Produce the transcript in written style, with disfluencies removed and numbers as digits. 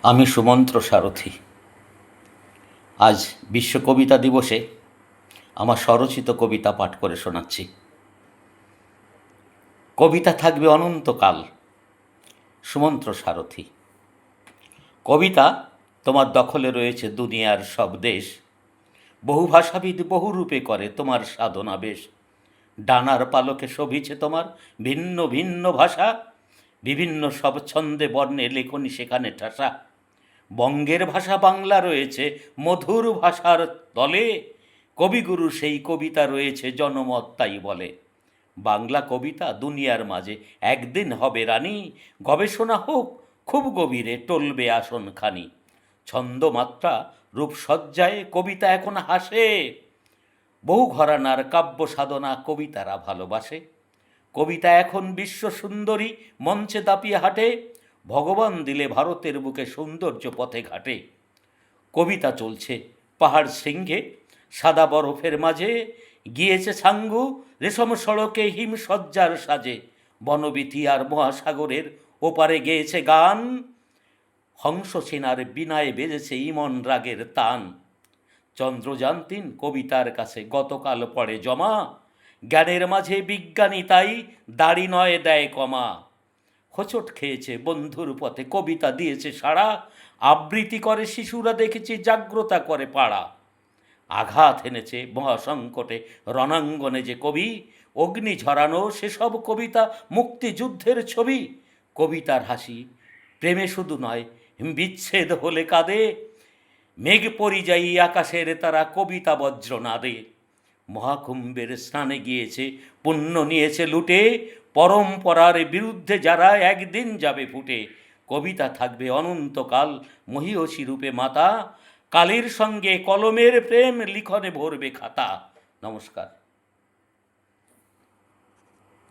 আমি সুমন্ত্র সারথি। আজ বিশ্ব কবিতা দিবসে আমার স্বরচিত কবিতা পাঠ করে শোনাচ্ছি। কবিতা থাকবে অনন্তকাল। সুমন্ত্র সারথি। কবিতা তোমার দখলে রয়েছে দুনিয়ার সব দেশ। বহু ভাষাবিদ বহু রূপে করে তোমার সাধনা বেশ। ডানার পালকে শোভিছে তোমার ভিন্ন ভিন্ন ভাষা। বিভিন্ন সব ছন্দে বর্ণে লেখনি সেখানে ঠাসা। বঙ্গের ভাষা বাংলা রয়েছে মধুর ভাষার তলে। কবিগুরু সেই কবিতা রয়েছে জনমত তাই বলে। বাংলা কবিতা দুনিয়ার মাঝে একদিন হবে রানী। গবেষণা হোক খুব গভীরে টলবে আসনখানি। ছন্দমাত্রা রূপসজ্জায় কবিতা এখন হাসে। বহু ঘরানার কাব্য সাধনা কবিতারা ভালোবাসে। কবিতা এখন বিশ্ব সুন্দরী মঞ্চে দাপিয়ে হাঁটে। ভগবান দিলে ভারতের বুকে সৌন্দর্য পথে ঘাটে। কবিতা চলছে পাহাড় শৃঙ্গে সাদা বরফের মাঝে। গিয়েছে ছাঙ্গু রেশম সড়কে হিমসজ্জার সাজে। বনবীথি আর মহাসাগরের ওপারে গেয়েছে গান। হংস সেনার বিনায় বেজেছে ইমন রাগের তান। চন্দ্রযান ৩ কবিতার কাছে গতকাল পড়ে জমা। জ্ঞানের মাঝে বিজ্ঞানী তাই দাড়ি নয় দেয় কমা। হোঁচট খেয়েছে বন্ধুর পথে কবিতা দিয়েছে সাড়া। আবৃত্তি করে শিশুরা দেখেছি জাগ্রতা করে পাড়া। আঘাত এনেছে মহাসংকটে রণাঙ্গনে যে কবি। অগ্নি ঝরানো সেসব কবিতা মুক্তিযুদ্ধের ছবি। কবিতার হাসি প্রেমে শুধু নয় বিচ্ছেদ হলে কাঁদে। মেঘ পরিযায়ী আকাশের তারা কবিতা বজ্র নাদে। মহাকুম্ভের স্নানে গিয়েছে পুণ্য নিয়েছে লুটে। পরম্পরার বিরুদ্ধে যারা একদিন যাবে ফুটে। কবিতা থাকবে অনন্তকাল মহীয়সী রূপে মাতা। কালের সঙ্গে কলমের প্রেম লিখনে ভরবে খাতা। নমস্কার।